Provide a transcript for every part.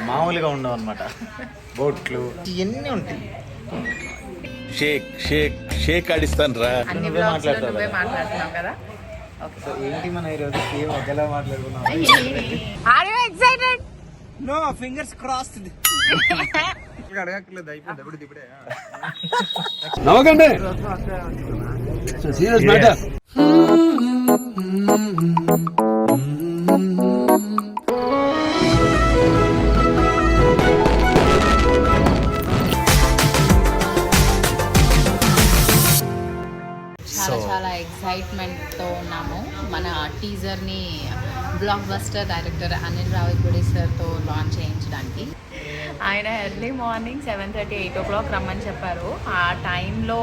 మామూలుగా ఉండవు అనమాట. బోట్లు ఇవన్నీ ఉంటాయి. షేక్ షేక్ షేక్ ఆడిస్తాను రా. నువ్వే మాట్లాడుతున్నావు కదా. సో ఏంటి మన ఈరోజు సేమ్ ఒకేలా మాట్లాడుకున్నాం. No fingers crossed. అడగట్లేదు, అయిపోయింది ఇప్పుడు ఇప్పుడే. నవ్వకండి. Serious matter. చాలా ఎక్సైట్మెంట్తో ఉన్నాము. మన టీజర్ని blockbuster director Anil Ravipudi సార్తో లాంచ్ చేయించడానికి. ఆయన ఎర్లీ మార్నింగ్ 7:30, 8 o'clock రమ్మని చెప్పారు. ఆ టైంలో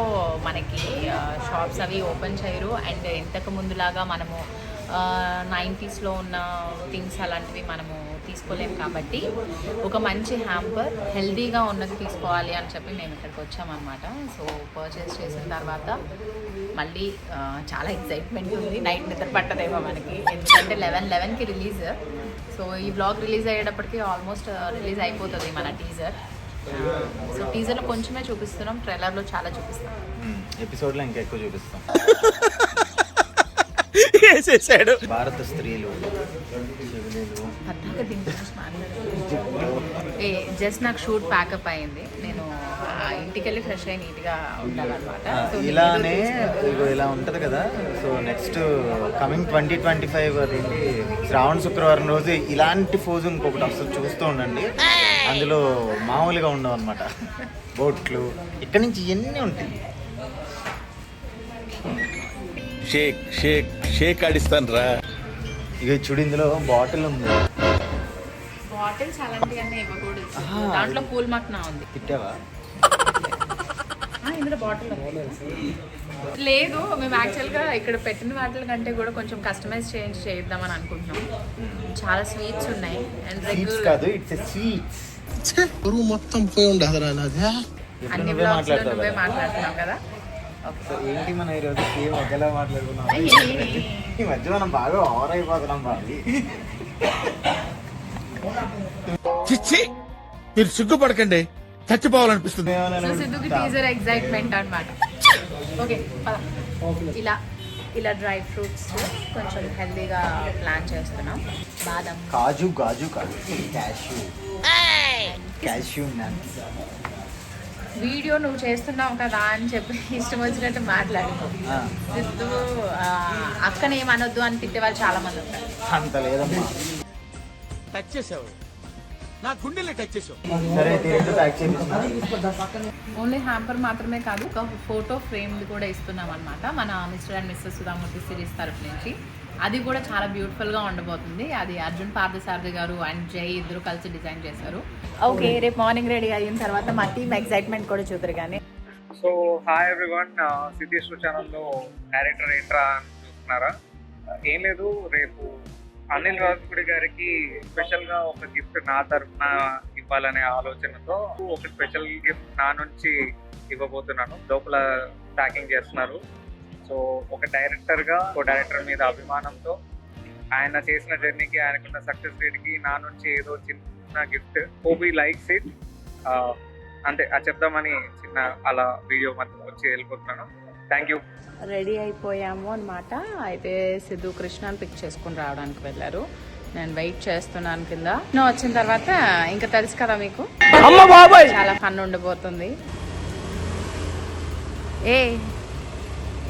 మనకి షాప్స్ అవి ఓపెన్ చేయరు. అండ్ ఇంతకు ముందులాగా మనము 90sలో ఉన్న థింగ్స్ అలాంటివి మనము తీసుకోలేము. కాబట్టి ఒక మంచి హ్యాంపర్ హెల్దీగా ఉన్నది తీసుకోవాలి అని చెప్పి మేము ఇక్కడికి వచ్చామన్నమాట. సో పర్చేస్ చేసిన తర్వాత మళ్ళీ చాలా ఎక్సైట్మెంట్ ఉంది. నైట్ నిద్ర పట్టదేమో మనకి, ఎందుకంటే 11కి రిలీజ్. సో ఈ బ్లాగ్ రిలీజ్ అయ్యేటప్పటికి ఆల్మోస్ట్ రిలీజ్ అయిపోతుంది మన టీజర్. సో టీజర్లో కొంచెమే చూపిస్తున్నాం, ట్రైలర్లో చాలా చూపిస్తాం, ఎపిసోడ్లో ఇంకా ఎక్కువ చూపిస్తాం. వేసేసాడు. భారత స్త్రీలు జస్ట్ నాకు షూట్ ప్యాకప్ అయింది. నేను ఇంటికి వెళ్ళి ఫ్రెష్ అయ్యి నీట్గా ఉండాలన్నమాట. ఇలానే ఇలా ఉంటుంది కదా. సో నెక్స్ట్ కమింగ్ 2025 అదేంటి శ్రావణ శుక్రవారం రోజు ఇలాంటి ఫోజు ఇంకొకటి అసలు చూస్తూ ఉండండి. అందులో మామూలుగా ఉండవు అనమాట. బోట్లు ఇక్కడ నుంచి ఇవన్నీ ఉంటాయి. షేక్ షేక్ షేక్ ఆడిస్తాను రా. ఇక చూడు, ఇందులో బాటిల్ ఉంది. బాటిల్స్ అలాంటివన్నీ ఇవ్వకూడదు. దాంట్లో పూల్ మక్నా ఉంది. తిట్టావా? ఇందులో బాటిల్ లేదు. మేము యాక్చువల్గా ఇక్కడ పెట్టిన వాటి కంటే కూడా కొంచెం కస్టమైజ్ చేద్దామని అనుకుంటున్నాం. చాలా స్వీట్స్ ఉన్నాయి. అండ్ మొత్తం పోయి ఉండదు. అన్ని బ్లాగ్స్లో నువ్వే మాట్లాడుతున్నావు కదా. సో ఏంటి మన ఈరోజు సేమ్ ఒకేలా మాట్లాడుకున్నాం. ఈ మధ్య మనం బాగా ఓవర్ అయిపోతున్నాం. బాగా మీరు సిగ్గుపడకండి, చచ్చిపోవాలనిపిస్తుంది. సిద్ధుకి టీజర్ ఎక్సైట్మెంట్ అన్నమాట. ఓకే ఇలా డ్రై ఫ్రూట్స్ కొంచెం హెల్దీగా ప్లాన్ చేస్తున్నాం. బాదం, కాజు క్యాష్యూ నట్స్. వీడియో నువ్వు చేస్తున్నావు కదా అని చెప్పి ఇష్టం వచ్చినట్టు మాట్లాడుకో. సిద్ధు అక్కనేమనొద్దు అని తిట్టే వాళ్ళు చాలా మంది ఉంటారు. అంత లేదమ్మా. టచ్ చేసావు, నా గుండెల్ని టచ్ చేసావు. సరే ప్యాక్ చేపిస్తున్నా. ఓన్లీ హ్యాంపర్ మాత్రమే కాదు, ఒక ఫోటో ఫ్రేమ్ కూడా ఇస్తున్నాం అనమాట మన mister and missus Sudha Murty series తరఫు నుంచి. అది కూడా చాలా బ్యూటిఫుల్గా ఉండబోతుంది. అది అర్జున్ పార్థసారథి గారు అండ్ జై ఇద్దరు కలిసి డిజైన్ చేశారు. ఓకే, రేపు మార్నింగ్ రెడీ అయిన తర్వాత మా టీమ్ ఎక్సైట్మెంట్ కూడా చూద్దరు. కానీ సో హాయ్ ఎవ్రీవన్, సిద్ధేష్ ఛానల్లో డైరెక్టర్ ఏంట్రా అని చూస్తున్నారా? ఏం లేదు, రేపు అనిల్ రావిపూడి గారికి స్పెషల్గా ఒక గిఫ్ట్ నా తరఫున ఇవ్వాలనే ఆలోచనతో ఒక స్పెషల్ గిఫ్ట్ నా నుంచి ఇవ్వబోతున్నాను. లోపల ప్యాకింగ్ చేస్తున్నారు. సో ఒక డైరెక్టర్ మీద అభిమానంతో ఆయన చేసిన జర్నీకి, ఆయనకున్న సక్సెస్ రేట్కి నా నుంచి ఏదో చిన్న gift. Hope he likes it. అంతే, అది చెప్దామని చిన్న అలా వీడియో మధ్య వచ్చి వెళ్ళిపోతున్నాను. Thank you. రెడీ అయిపోయాము అనమాట. అయితే సిద్ధు కృష్ణని పిక్ చేసుకుని రావడానికి వెళ్ళారు. నేను వెయిట్ చేస్తున్నాను కింద. నువ్వు వచ్చిన తర్వాత ఇంకా తెలుసు కదా మీకు, చాలా ఫన్ ఉండబోతుంది.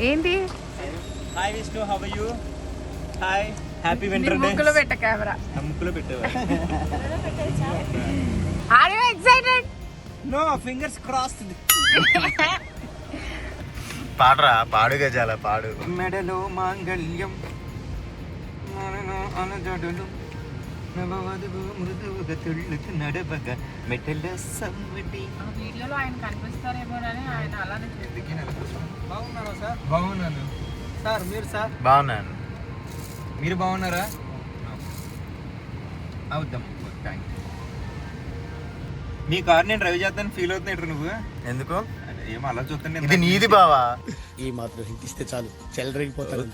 ఏంటి hi Vishnu, how are you? Hi, happy winter day. ముక్కులో పెట్ట కెమెరా. ముక్కులో పెట్టావా? Are you excited? No fingers crossed. పాడరా, పాడుగా చాలా పాడు. మెడలో మాంగళ్యం అనజడులు నడవగా మెటల సవ్వడి. ఆ వీడియోలో ఆయన కనిపిస్తారేమోనని ఆయన అలానే బాగున్నారా సార్? బాగున్నాను సార్. మీరు సార్? బాగున్నాను. మీరు బాగున్నారా? అవుద్దాం. Thank you. నీ కార్ నేను డ్రైవ్ చేద్దాను ఫీల్ అవుతున్నాడు నువ్వు. ఎందుకు? ఏమో అలా చూస్తుంటే ఇది నీది బావా. ఈ మాత్రం హింట్ ఇస్తే చాలు చెల్లరగిపోతారు.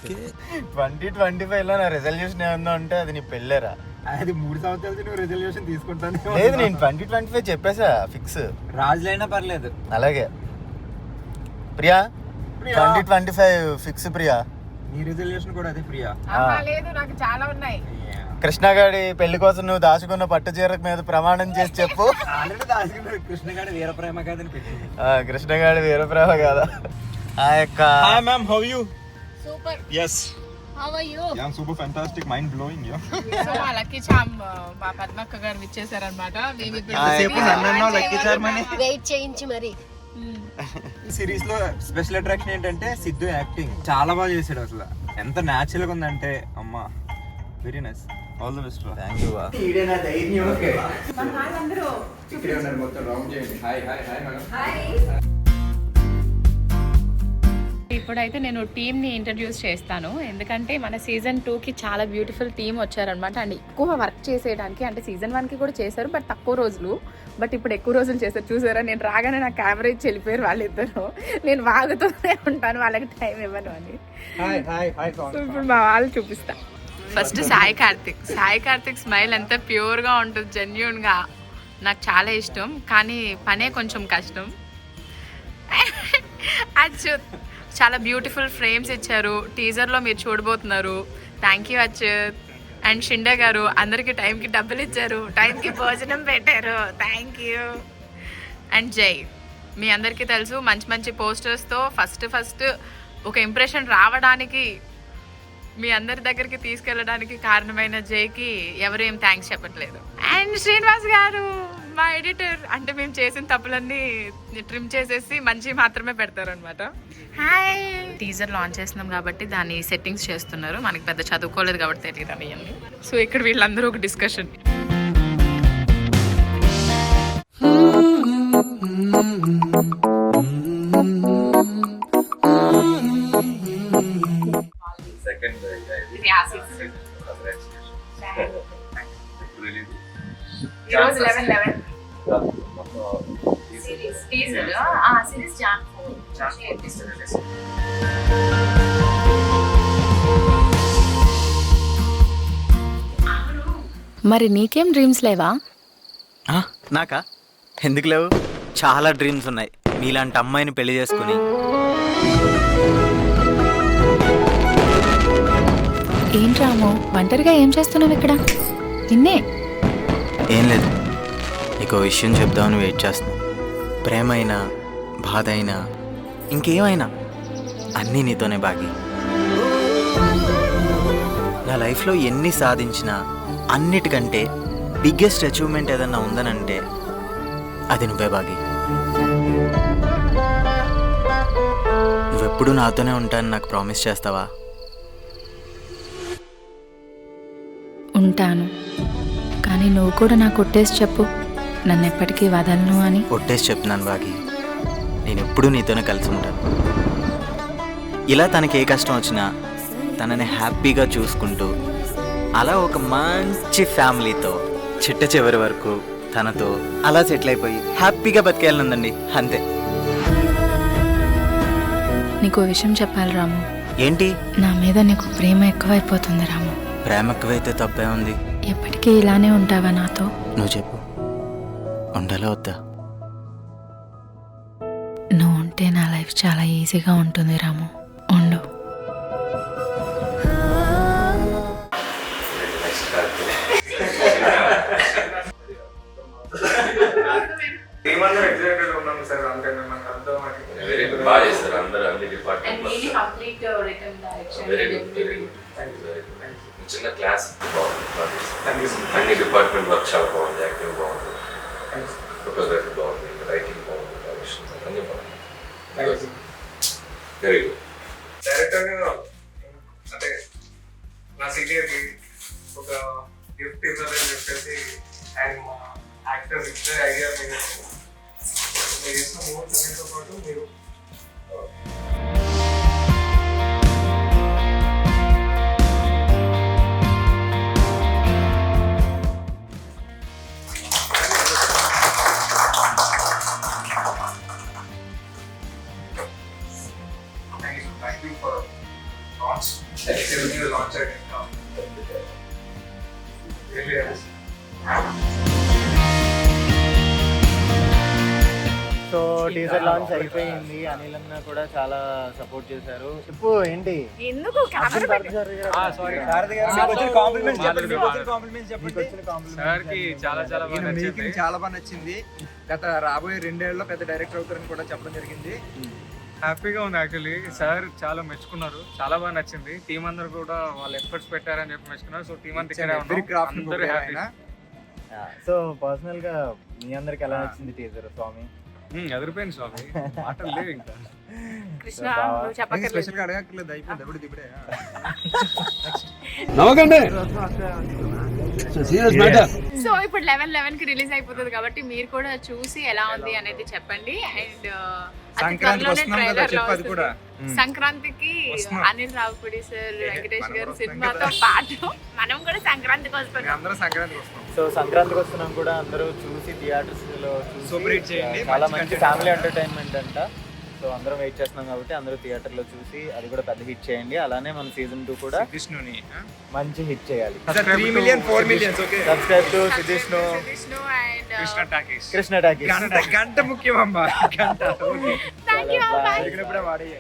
2025 లో నా రెజల్యూషన్ ఏమన్నా అంటే అది నీ పెళ్ళేరా. అది 3 సంవత్సరాల నుంచి నువ్వు రెజల్యూషన్ తీసుకుంటాను. లేదు నేను 2025 చెప్పేసా ఫిక్స్. రాజులైనా పర్లేదు. అలాగే ప్రియా 2025 ఫిక్స్ ప్రియా. నీ రెజల్యూషన్ కూడా అదే ప్రియా. లేదు, నాకు చాలా ఉన్నాయి. కృష్ణగాడి పెళ్లి కోసం నువ్వు దాచుకున్న పట్టు చీర మీద ప్రమాణం చేసి చెప్పు. ఆల్రెడీ దాచుకున్నాడు కృష్ణగాడి వీర ప్రేమ కాదని పెట్టి. కృష్ణగాడి వీరప్రేమ కాదా ఆ యొక్క. Hi ma'am, how you? Super. yes how are you? yeah I'm super fantastic, mind blowing. yeah so మా లక్కీ చామ్ మా పద్మక్క గారు విచ్చేసారనమాట. మేము సేపు నన్ను లక్కీ చార్మని వెయిట్ చేయించి మరి సిరీస్ లో స్పెషల్ అట్రాక్షన్ ఏంటంటే సిద్ధు యాక్టింగ్ చాలా బాగా చేశాడు. అసలు ఎంత న్యాచురల్ గా ఉందంటే అమ్మా, very nice. All the best. Thank you. ఇప్పుడైతే నేను టీమ్ని ఇంట్రడ్యూస్ చేస్తాను, ఎందుకంటే మన సీజన్ 2కి చాలా బ్యూటిఫుల్ టీమ్ వచ్చారనమాట. అండ్ ఎక్కువ వర్క్ చేసేయడానికి, అంటే సీజన్ 1కి కూడా చేశారు బట్ తక్కువ రోజులు, బట్ ఇప్పుడు ఎక్కువ రోజులు చేశారు. చూసారా, నేను రాగానే నాకు కెమెరా ఇచ్చి వెళ్ళిపోయారు వాళ్ళిద్దరు. నేను వాగుతూనే ఉంటాను, వాళ్ళకి టైం ఇవ్వను అని. సో ఇప్పుడు మా వాళ్ళు చూపిస్తా. ఫస్ట్ సాయి కార్తిక్ స్మైల్ ఎంత ప్యూర్గా ఉంటుంది, జెన్యూన్గా నాకు చాలా ఇష్టం. కానీ పనే కొంచెం కష్టం. అచ్యుత్ చాలా బ్యూటిఫుల్ ఫ్రేమ్స్ ఇచ్చారు, టీజర్లో మీరు చూడబోతున్నారు. Thank you Achyut. And Shinde గారు అందరికీ టైంకి డబ్బులు ఇచ్చారు, టైంకి భోజనం పెట్టారు, థ్యాంక్ యూ. అండ్ జై, మీ అందరికీ తెలుసు మంచి మంచి పోస్టర్స్తో ఫస్ట్ ఒక ఇంప్రెషన్ రావడానికి, మీ అందరి దగ్గరికి తీసుకెళ్ళడానికి కారణమైన జైకి ఎవరు ఏం థ్యాంక్స్ చెప్పట్లేదు. అండ్ శ్రీనివాస్ గారు మా ఎడిటర్, అంటే మేము చేసిన తప్పులన్నీ ట్రిమ్ చేసేసి మంచి మాత్రమే పెడతారనమాట. హాయ్. టీజర్ లాంచ్ చేస్తున్నాం కాబట్టి దాన్ని సెట్టింగ్స్ చేస్తున్నారు, మనకి పెద్ద చదువుకోలేదు కాబట్టి తెలియదు అవన్నీ. సో ఇక్కడ వీళ్ళందరూ ఒక డిస్కషన్. ఈరోజు 11 సిరీస్ టీజర్ సిరీస్ జాన్ 4 ఎపిసోడ్స్. మరి నీకేం డ్రీమ్స్ లేవా? నాకా? ఎందుకు లేవు, చాలా డ్రీమ్స్ ఉన్నాయి. నీలాంటి అమ్మాయిని పెళ్లి చేసుకుని. ఏంటి రాము, ఒంటరిగా ఏం చేస్తున్నావు ఇక్కడ? నిన్నే. ఏం లేదు, నీకు విషయం చెప్దామని వెయిట్ చేస్తున్నా. ప్రేమ అయినా, బాధ అయినా, ఇంకేమైనా అన్నీ నీతోనే బాగి. నా లైఫ్లో ఎన్ని సాధించినా అన్నిటికంటే బిగ్గెస్ట్ అచీవ్మెంట్ ఏదన్నా ఉందనంటే అది నువ్వే బాగి. నువ్వెప్పుడు నాతోనే ఉంటానని నాకు ప్రామిస్ చేస్తావా? ఉంటాను, కానీ నువ్వు కూడా నాకు కొట్టేసి చెప్పు, నన్ను ఎప్పటికీ వదలను అని. కొట్టేసి చెప్తున్నాను బాగి, నేను ఎప్పుడూ నీతోనే కలిసి ఉంటాను. ఇలా తనకి ఏ కష్టం వచ్చినా తనని హ్యాపీగా చూసుకుంటూ, అలా ఒక మంచి ఫ్యామిలీతో చిట్ట చివరి వరకు తనతో అలా సెటిల్ అయిపోయి హ్యాపీగా బతికేయాలనుందండి, అంతే. నీకు విషయం చెప్పాలి రాము. ఏంటి? నా మీద నీకు ప్రేమ ఎక్కువైపోతుంది రాము. ప్రేమ ఎక్కువైతే తప్పే ఉంది. ఎప్పటికీ ఇలానే ఉంటావా నాతో? నువ్వు చెప్పు, ఉండాలా వద్దా? నువ్వు ఉంటే నా లైఫ్ చాలా ఈజీగా ఉంటుంది రాము, ఉండు. బాగా చేస్తారు అందరూ, అన్ని డిపార్ట్మెంట్ చిన్న క్లాస్ బాగుంది, అన్ని డిపార్ట్మెంట్ వర్క్ షాప్ బాగుంది, యాక్టింగ్ బాగుంది, ఫోటోగ్రఫీ బాగుంది, రైటింగ్ బాగుంది, అన్ని బాగుంది. Very good. డైరెక్టర్ అంటే నా సీనియర్కి ఒక గిఫ్ట్ ఇవ్వాలని చెప్పేసి అండ్ మా యాక్టర్స్ ఇచ్చే ఐడియా మీరు చేసిన మూవీతో పాటు మీరు లాంచ్ సో టీజర్ లాంచ్ అయిపోయింది. అనిల్ అన్న కూడా చాలా సపోర్ట్ చేశారు. చెప్పు ఏంటి ఎందుకు కెమెరా సార్ కి చాలా చాలా బాగా నచ్చింది. మేకింగ్ చాలా బాగా నచ్చింది. గత రాబోయే 2 ఏళ్లలో పెద్ద డైరెక్టర్ అవుతారని కూడా చెప్పడం జరిగింది. హ్యాపీగా ఉంది యాక్చువల్లీ. సార్ చాలా మెచ్చుకున్నారు, చాలా బాగా నచ్చింది. టీం అందరు కూడా వాళ్ళు ఎఫర్ట్స్ పెట్టారని చెప్పి మెచ్చుకున్నారు. సో టీం అంతా ఇక్కడే Every craft ఉన్నాం. అందరూ హ్యాపీ. సో పర్సనల్ గా మీ అందరికి ఎలా నచ్చింది టీజర్ స్వామి? ఎదిరిపోయింది స్వామి, మాటలు లేవు ఇంకా. కృష్ణ నువ్వు చెప్పక్కర్లేదు. స్పెషల్ గా అడగక్కర్లేదు, అయిపోయింది ఎప్పుడు ఇప్పుడే. సో ఇప్పుడు 11 కి రిలీజ్ అయిపోతుంది కాబట్టి మీరు కూడా చూసి ఎలా ఉంది అనేది చెప్పండి. అండ్ సంక్రాంతికి వస్తున్నాం కదా, చెప్పు అది కూడా. సంక్రాంతికి వస్తున్నాం. అనిల్ రావిపూడి సార్, వెంకటేష్ మనం గారు కూడా సినిమాతో పాటు మనం కూడా సంక్రాంతికి వస్తున్నాం. అందరం సంక్రాంతికి వస్తున్నాం. సో సంక్రాంతికి వస్తున్నాం కూడా అందరూ చూసి థియేటర్స్ లో చూసి Super hit చేయండి. చాలా మంచి మంచి content ఫ్యామిలీ ఎంటర్టైన్మెంట్ అంట. సో అందరం వెయిట్ చేస్తున్నాం కాబట్టి అందరూ థియేటర్ లో చూసి అది కూడా పెద్ద హిట్ చేయండి. అలానే మన సీజన్ 2 కూడా విష్ణుని మంచి హిట్ చేయాలి. 3 million 4 million okay. Subscribe to సిద్ధిష్ణు and Krishna talkies. Krishna talkies. గంట ముఖ్యం అమ్మా, గంట. Thank you. Bye. ఇప్పుడే వాడి